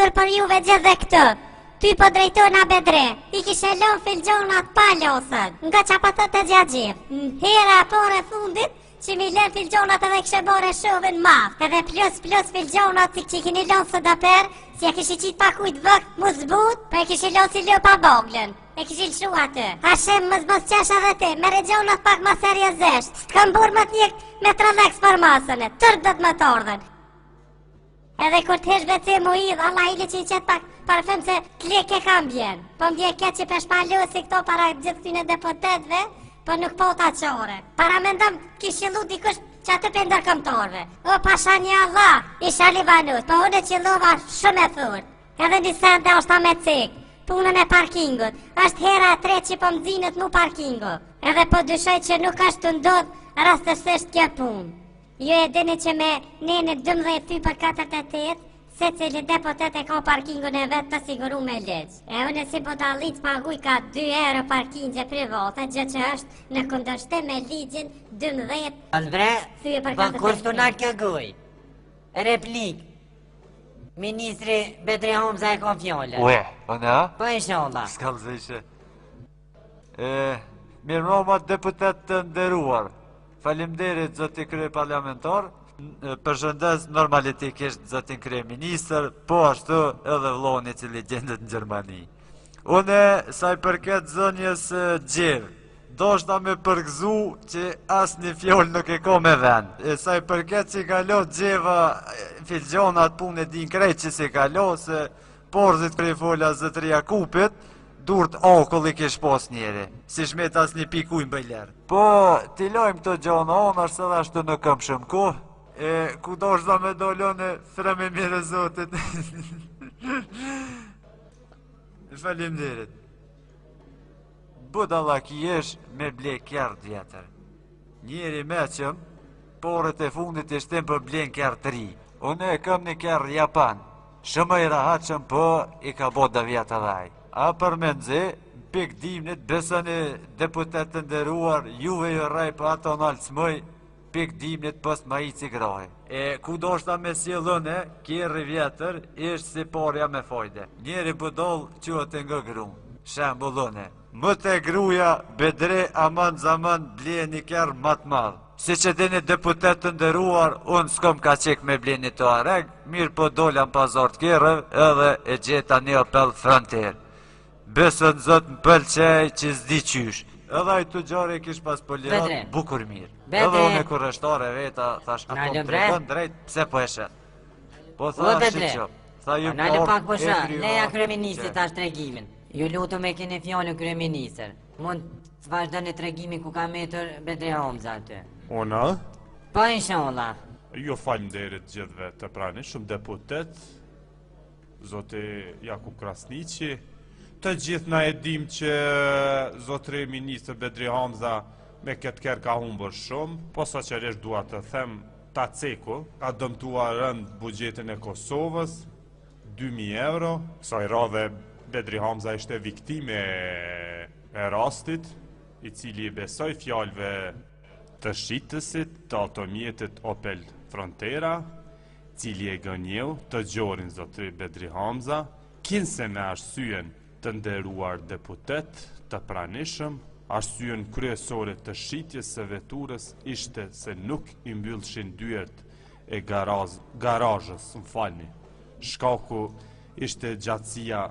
ndodhur për juve gjithë dhe këtë. Ty po drejtona Bedre, I kishe lon filgjonat pa losën, nga çapatët e gjagjiv. Hera pore fundit, që mi lën filgjonat edhe kishe bore shovin madh, edhe plus filgjonat që kini lon së daper, si e kishi qit pa kujt vëk, mu zbut, po e kishi lon si lë pa boglën. E kishi lëshu atë. Hashem mos qesh edhe ti, me regionat pak ma seriozisht. S'kam bur më t'jek me trëdheks për masën e, tërk do t'më tordhen. Edhe kur t'hesh veci mu idh, Allah ili që I qet pak parfem se t'lek e kam bjen. Po m'dje keq që peshpalosi këto para gjithë këtyne deputetve, po nuk po ta qore. Para mendom kishillu dikush që atë për ndërkëmtorve. O pasha një Allah, isha Libanus, po unë qillova shumë e thurt. Edhe një sende është me cik. Punën e parkingut, është hera e tretë që po m'zinët mu parkingu. Edhe po dyshoj që nuk është të ndodh rastësisht kjo punë. Ju e dini që me nene 12 ty për 48, se cili deputet e ka parkingun e vetë të siguru me ligj. E unë si po dalit paguj ka 2 euro parkingje private, gjë që është në kundërshtim me ligjin 12 Albre, thyje për pa 48. kur të nga këguj. Replik. Ministri Bedri Homza e ka fjallën. Ue, ona? Po inshallah. S'ka lëzishe. Mirë mroma deputet të nderuar. Faleminderit zoti krye parlamentar. Përshëndes normalitikisht zotin krye ministër, po ashtu edhe vlloni I cili gjendet në Gjermani. Une, sa I përket zënjes Gjerë, doshta me përgëzu që as një fjoll nuk e ka me vend. Sa I përket që I kalo Gjeva, filgjonat punë e din krejt që si kalo, se porzit prej fola zëtëria kupit, durt akull I kish pos njeri, si shmet as një pikuj mbëjler. Po, t'i lojmë këto gjona, onë është edhe ashtu në këm shumë kohë, ku doshta me dolone, freme mire zotit. Faleminderit. Budalla ki jesh me ble kjarë djetër. Njeri meqëm, porët e fundit I shtem për blen kjarë të ri. Unë e kam një kjarë Japan. Shumë I rahatshëm, po I ka bot dhe vjetë dhaj. A për me nëzhe, pik dimnit, besëni deputet të nderuar, juve jo raj për ato në alcmëj, pik dimnit pës ma I cigroj. Ku do shta me sjellëne, kjerë vjetër, ishtë si porja me fojde. Njeri budol quat e nga grum. Shembullone. Më të gruja, Bedre aman zaman ble një kjerë matë madhë. Si që dini deputet të nderuar, unë s'kom ka qik me ble një të areg, mirë po dolla në pazar të kjerëv, edhe e gjeta një apel frontier. Besën zot më pëlqej që s'di qysh. Edhe ai të gjare kish pas polirat, bukur mirë. Edhe unë e kurreshtare veta, thash, apo më tregën drejt, pse po e shet. Po thash që tha ju Nale pak po shë, leja kryeministit tash tregimin. Ju lutu me keni fjallën kryeministër. Mund të vazhdoni tregimin ku ka metër Bedri Homza aty. Ona? Po inshallah. Jo falenderit gjithve të pranishëm deputet, zoti Jakub Krasniqi, të gjithë na e dim që zotri ministër Bedri Homza me këtë kërë ka humbër shumë, po sa qëresht dua të them ta ceku, ka dëmtuar rënd bugjetin e Kosovës, 2.000 euro, sa I radhe Bedri Homza ishte viktime e rastit, I cili I besoj fjalëve të shitësit të automjetit Opel Frontera, cili e gënjeu të gjorin zotri Bedri Homza, kinse me arsyen të nderuar deputet të pranishëm, arsyen kryesore të shitjes së veturës ishte se nuk I mbyllshin dyert e garazhës, më falni. Shkaku ishte gjatësia